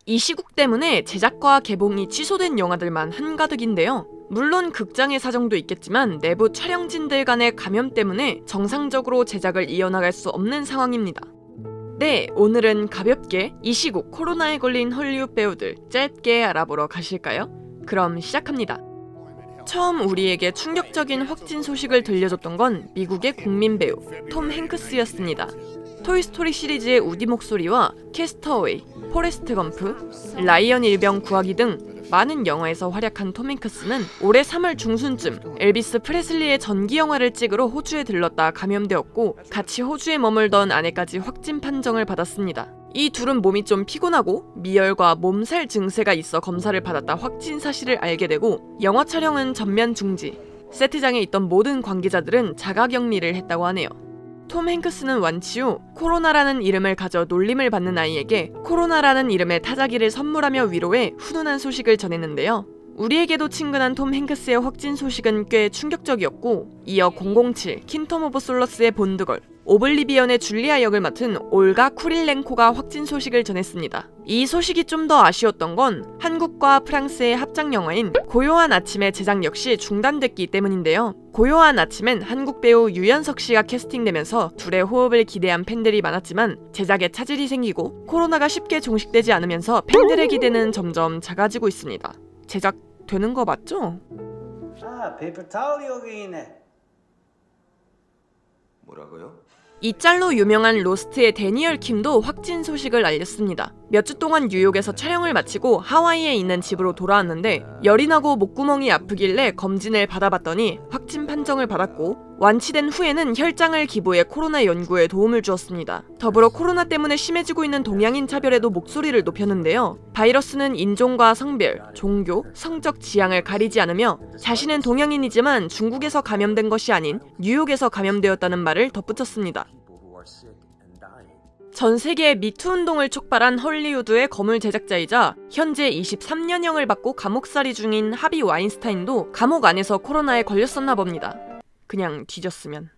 이 시국 때문에 제작과 개봉이 취소된 영화들만 한가득인데요. 물론 극장의 사정도 있겠지만 내부 촬영진들 간의 감염 때문에 정상적으로 제작을 이어나갈 수 없는 상황입니다. 네, 오늘은 가볍게 이 시국 코로나에 걸린 헐리우드 배우들 짧게 알아보러 가실까요? 그럼 시작합니다. 처음 우리에게 충격적인 확진 소식을 들려줬던 건 미국의 국민 배우 톰 행크스였습니다. 토이스토리 시리즈의 우디 목소리와 캐스터웨이, 포레스트 검프, 라이언 일병 구하기 등 많은 영화에서 활약한 톰 행크스는 올해 3월 중순쯤 엘비스 프레슬리의 전기 영화를 찍으러 호주에 들렀다 감염되었고 같이 호주에 머물던 아내까지 확진 판정을 받았습니다. 이 둘은 몸이 좀 피곤하고 미열과 몸살 증세가 있어 검사를 받았다 확진 사실을 알게 되고 영화 촬영은 전면 중지, 세트장에 있던 모든 관계자들은 자가격리를 했다고 하네요. 톰 행크스는 완치 후 코로나라는 이름을 가져 놀림을 받는 아이에게 코로나라는 이름의 타자기를 선물하며 위로해 훈훈한 소식을 전했는데요. 우리에게도 친근한 톰 행크스의 확진 소식은 꽤 충격적이었고 이어 007, 퀸텀 오브 솔러스의 본드걸, 오블리비언의 줄리아 역을 맡은 올가 쿠릴렌코가 확진 소식을 전했습니다. 이 소식이 좀 더 아쉬웠던 건 한국과 프랑스의 합작 영화인 고요한 아침의 제작 역시 중단됐기 때문인데요. 고요한 아침엔 한국 배우 유연석 씨가 캐스팅되면서 둘의 호흡을 기대한 팬들이 많았지만 제작에 차질이 생기고 코로나가 쉽게 종식되지 않으면서 팬들의 기대는 점점 작아지고 있습니다. 제작되는 거 맞죠? 아, 페이퍼 타올이 여기 있네. 뭐라고요? 이 짤로 유명한 로스트의 데니얼 킴도 확진 소식을 알렸습니다. 몇 주 동안 뉴욕에서 촬영을 마치고 하와이에 있는 집으로 돌아왔는데 열이 나고 목구멍이 아프길래 검진을 받아봤더니 확진 판정을 받았고 완치된 후에는 혈장을 기부해 코로나 연구에 도움을 주었습니다. 더불어 코로나 때문에 심해지고 있는 동양인 차별에도 목소리를 높였는데요. 바이러스는 인종과 성별, 종교, 성적 지향을 가리지 않으며 자신은 동양인이지만 중국에서 감염된 것이 아닌 뉴욕에서 감염되었다는 말을 덧붙였습니다. 전 세계의 미투 운동을 촉발한 헐리우드의 거물 제작자이자 현재 23년형을 받고 감옥살이 중인 하비 와인스타인도 감옥 안에서 코로나에 걸렸었나 봅니다. 그냥 뒤졌으면.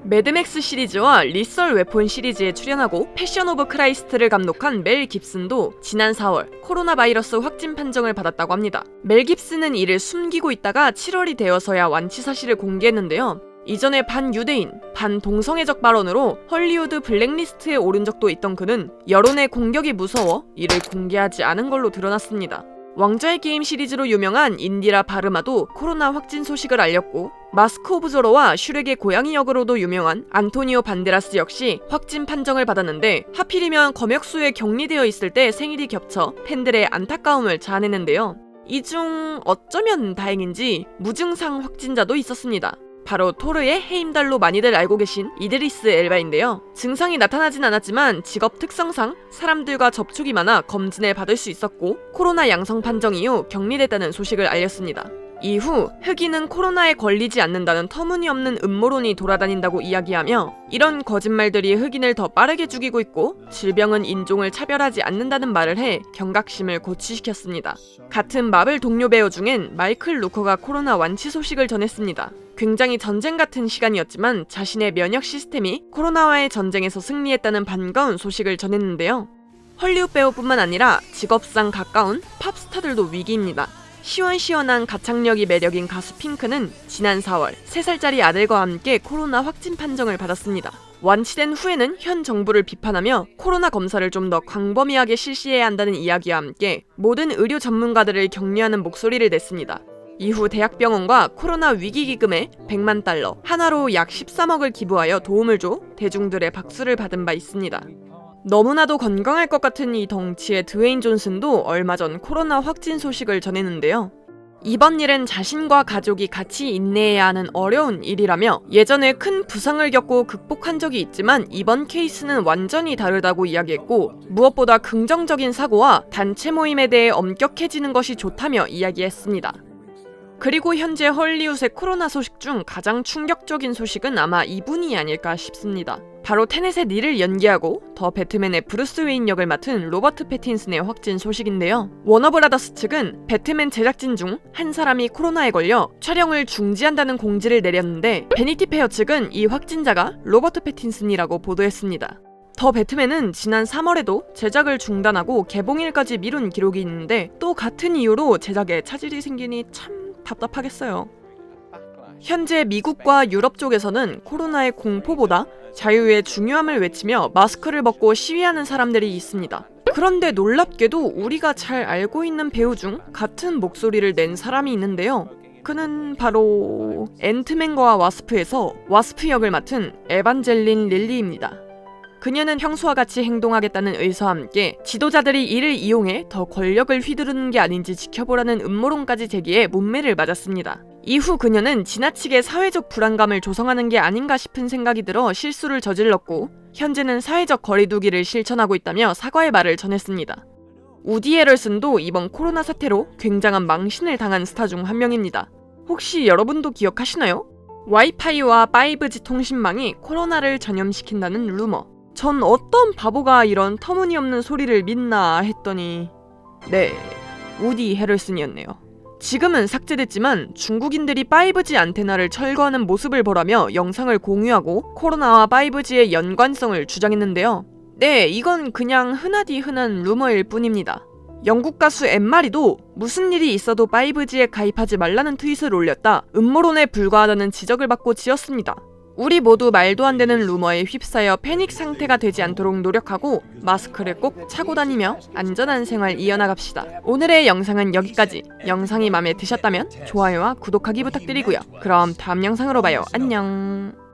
매드맥스 시리즈와 리썰 웨폰 시리즈에 출연하고 패션 오브 크라이스트를 감독한 멜 깁슨도 지난 4월 코로나 바이러스 확진 판정을 받았다고 합니다. 멜 깁슨은 이를 숨기고 있다가 7월이 되어서야 완치 사실을 공개했는데요. 이전에 반유대인, 반동성애적 발언으로 헐리우드 블랙리스트에 오른 적도 있던 그는 여론의 공격이 무서워 이를 공개하지 않은 걸로 드러났습니다. 왕좌의 게임 시리즈로 유명한 인디라 바르마도 코로나 확진 소식을 알렸고 마스크 오브 조로와 슈렉의 고양이 역으로도 유명한 안토니오 반데라스 역시 확진 판정을 받았는데 하필이면 검역수에 격리되어 있을 때 생일이 겹쳐 팬들의 안타까움을 자아내는데요. 이 중 어쩌면 다행인지 무증상 확진자도 있었습니다. 바로 토르의 해임달로 많이들 알고 계신 이드리스 엘바인데요. 증상이 나타나진 않았지만 직업 특성상 사람들과 접촉이 많아 검진을 받을 수 있었고 코로나 양성 판정 이후 격리됐다는 소식을 알렸습니다. 이후 흑인은 코로나에 걸리지 않는다는 터무니없는 음모론이 돌아다닌다고 이야기하며 이런 거짓말들이 흑인을 더 빠르게 죽이고 있고 질병은 인종을 차별하지 않는다는 말을 해 경각심을 고취시켰습니다. 같은 마블 동료 배우 중엔 마이클 루커가 코로나 완치 소식을 전했습니다. 굉장히 전쟁 같은 시간이었지만 자신의 면역 시스템이 코로나와의 전쟁에서 승리했다는 반가운 소식을 전했는데요. 헐리우드 배우뿐만 아니라 직업상 가까운 팝스타들도 위기입니다. 시원시원한 가창력이 매력인 가수 핑크는 지난 4월 3살짜리 아들과 함께 코로나 확진 판정을 받았습니다. 완치된 후에는 현 정부를 비판하며 코로나 검사를 좀 더 광범위하게 실시해야 한다는 이야기와 함께 모든 의료 전문가들을 격려하는 목소리를 냈습니다. 이후 대학병원과 코로나 위기기금에 100만 달러, 하나로 약 13억을 기부하여 도움을 줘 대중들의 박수를 받은 바 있습니다. 너무나도 건강할 것 같은 이 덩치의 드웨인 존슨도 얼마 전 코로나 확진 소식을 전했는데요. 이번 일은 자신과 가족이 같이 인내해야 하는 어려운 일이라며 예전에 큰 부상을 겪고 극복한 적이 있지만 이번 케이스는 완전히 다르다고 이야기했고 무엇보다 긍정적인 사고와 단체 모임에 대해 엄격해지는 것이 좋다며 이야기했습니다. 그리고 현재 헐리우드의 코로나 소식 중 가장 충격적인 소식은 아마 이분이 아닐까 싶습니다. 바로 테넷의 닐을 연기하고 더 배트맨의 브루스 웨인 역을 맡은 로버트 패틴슨의 확진 소식인데요. 워너브라더스 측은 배트맨 제작진 중 한 사람이 코로나에 걸려 촬영을 중지한다는 공지를 내렸는데 베니티 페어 측은 이 확진자가 로버트 패틴슨이라고 보도했습니다. 더 배트맨은 지난 3월에도 제작을 중단하고 개봉일까지 미룬 기록이 있는데 또 같은 이유로 제작에 차질이 생기니 참 답답하겠어요. 현재 미국과 유럽 쪽에서는 코로나의 공포보다 자유의 중요함을 외치며 마스크를 벗고 시위하는 사람들이 있습니다. 그런데 놀랍게도 우리가 잘 알고 있는 배우 중 같은 목소리를 낸 사람이 있는데요. 그는 바로 앤트맨과 와스프에서 와스프 역을 맡은 에반젤린 릴리입니다. 그녀는 평소와 같이 행동하겠다는 의사와 함께 지도자들이 이를 이용해 더 권력을 휘두르는 게 아닌지 지켜보라는 음모론까지 제기해 문매를 맞았습니다. 이후 그녀는 지나치게 사회적 불안감을 조성하는 게 아닌가 싶은 생각이 들어 실수를 저질렀고 현재는 사회적 거리두기를 실천하고 있다며 사과의 말을 전했습니다. 우디 에럴슨도 이번 코로나 사태로 굉장한 망신을 당한 스타 중 한 명입니다. 혹시 여러분도 기억하시나요? 와이파이와 5G 통신망이 코로나를 전염시킨다는 루머. 전 어떤 바보가 이런 터무니없는 소리를 믿나 했더니 네, 우디 헤럴슨이었네요. 지금은 삭제됐지만 중국인들이 5G 안테나를 철거하는 모습을 보라며 영상을 공유하고 코로나와 5G의 연관성을 주장했는데요. 네, 이건 그냥 흔하디 흔한 루머일 뿐입니다. 영국 가수 엠마리도 무슨 일이 있어도 5G에 가입하지 말라는 트윗을 올렸다 음모론에 불과하다는 지적을 받고 지었습니다. 우리 모두 말도 안 되는 루머에 휩싸여 패닉 상태가 되지 않도록 노력하고 마스크를 꼭 차고 다니며 안전한 생활 이어나갑시다. 오늘의 영상은 여기까지. 영상이 마음에 드셨다면 좋아요와 구독하기 부탁드리고요. 그럼 다음 영상으로 봐요. 안녕.